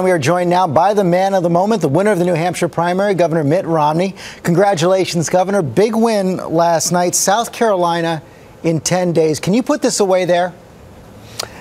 We are joined now by the man of the moment, the winner of the New Hampshire primary, Governor Mitt Romney. Congratulations, Governor. Big win last night. South Carolina in 10 days. Can you put this away there?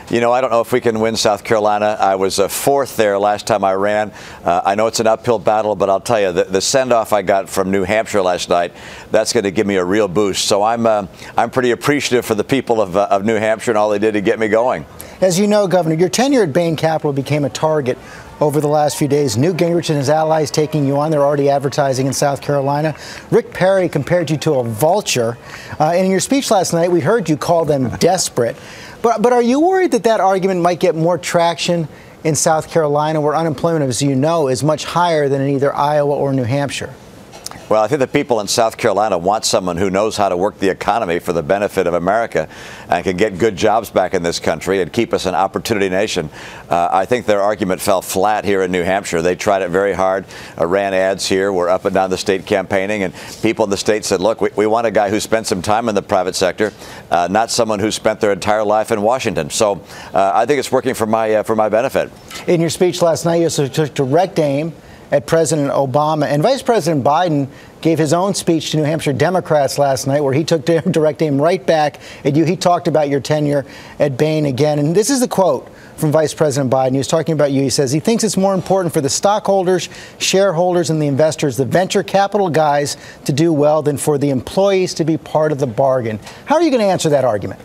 You know, I don't know if we can win South Carolina. I was fourth there last time I ran. I know it's an uphill battle, but I'll tell you, the send-off I got from New Hampshire last night, that's going to give me a real boost. So I'm pretty appreciative for the people of New Hampshire and all they did to get me going. As you know, Governor, your tenure at Bain Capital became a target over the last few days. Newt Gingrich and his allies taking you on. They're already advertising in South Carolina. Rick Perry compared you to a vulture. And in your speech last night, we heard you call them desperate. But are you worried that that argument might get more traction in South Carolina, where unemployment, as you know, is much higher than in either Iowa or New Hampshire? Well, I think the people in South Carolina want someone who knows how to work the economy for the benefit of America and can get good jobs back in this country and keep us an opportunity nation. I think their argument fell flat here in New Hampshire. They tried it very hard, ran ads here, were up and down the state campaigning, and people in the state said, look, we want a guy who spent some time in the private sector, not someone who spent their entire life in Washington. So I think it's working for my benefit. In your speech last night, you also took direct aim at President Obama, and Vice President Biden gave his own speech to New Hampshire Democrats last night, where he took direct aim right back at you. He talked about your tenure at Bain again, and this is the quote from Vice President Biden. He was talking about you. He says he thinks it's more important for the stockholders, shareholders, and the investors, the venture capital guys, to do well than for the employees to be part of the bargain. How are you going to answer that argument?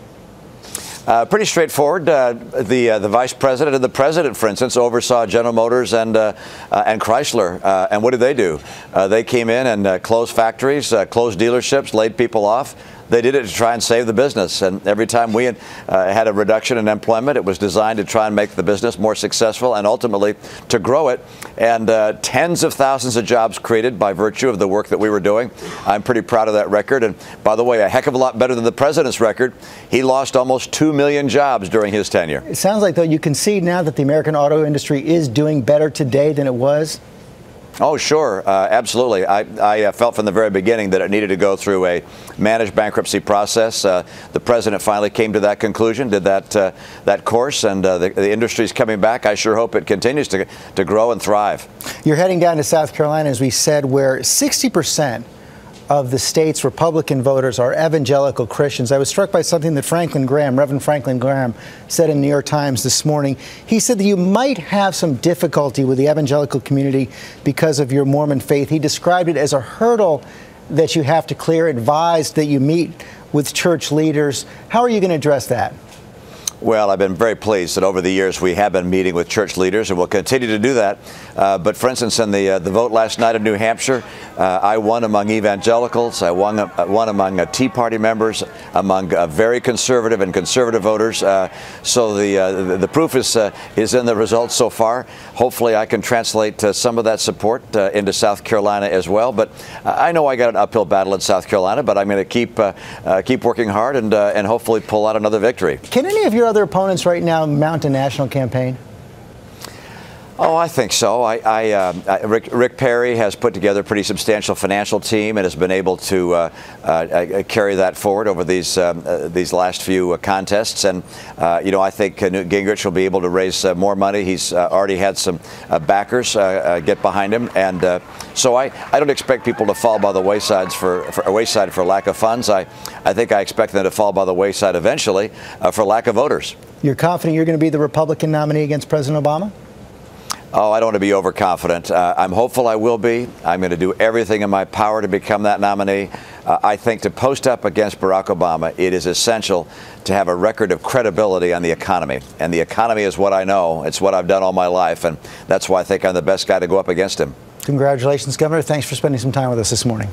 Pretty straightforward. The vice president and the president, for instance, oversaw General Motors and Chrysler. And what did they do? They came in and closed factories, closed dealerships, laid people off. They did it to try and save the business. And every time we had a reduction in employment, it was designed to try and make the business more successful and ultimately to grow it. And tens of thousands of jobs created by virtue of the work that we were doing. I'm pretty proud of that record. And by the way, a heck of a lot better than the president's record. He lost almost 2 million jobs during his tenure. It sounds like, though, you concede now that the American auto industry is doing better today than it was. Oh, sure. Absolutely. I felt from the very beginning that it needed to go through a managed bankruptcy process. The president finally came to that conclusion, did that course, and the industry is coming back. I sure hope it continues to grow and thrive. You're heading down to South Carolina, as we said, where 60% of the state's Republican voters are evangelical Christians. I was struck by something that Reverend Franklin Graham, said in the New York Times this morning. He said that you might have some difficulty with the evangelical community because of your Mormon faith. He described it as a hurdle that you have to clear, advised that you meet with church leaders. How are you going to address that? Well, I've been very pleased that over the years we have been meeting with church leaders, and we'll continue to do that. But for instance, in the vote last night in New Hampshire, I won among evangelicals. I won among Tea Party members, among very conservative and conservative voters. So the proof is in the results so far. Hopefully, I can translate some of that support into South Carolina as well. But I know I got an uphill battle in South Carolina, but I'm going to keep working hard and hopefully pull out another victory. Can any of your other opponents right now mount a national campaign? Oh, I think so. Rick Perry has put together a pretty substantial financial team and has been able to carry that forward over these last few contests. And you know, I think Newt Gingrich will be able to raise more money. He's already had some backers get behind him, and so I don't expect people to fall by the wayside for lack of funds. I think I expect them to fall by the wayside eventually for lack of voters. You're confident you're going to be the Republican nominee against President Obama? Oh, I don't want to be overconfident. I'm hopeful I will be. I'm going to do everything in my power to become that nominee. I think to post up against Barack Obama, it is essential to have a record of credibility on the economy. And the economy is what I know. It's what I've done all my life. And that's why I think I'm the best guy to go up against him. Congratulations, Governor. Thanks for spending some time with us this morning.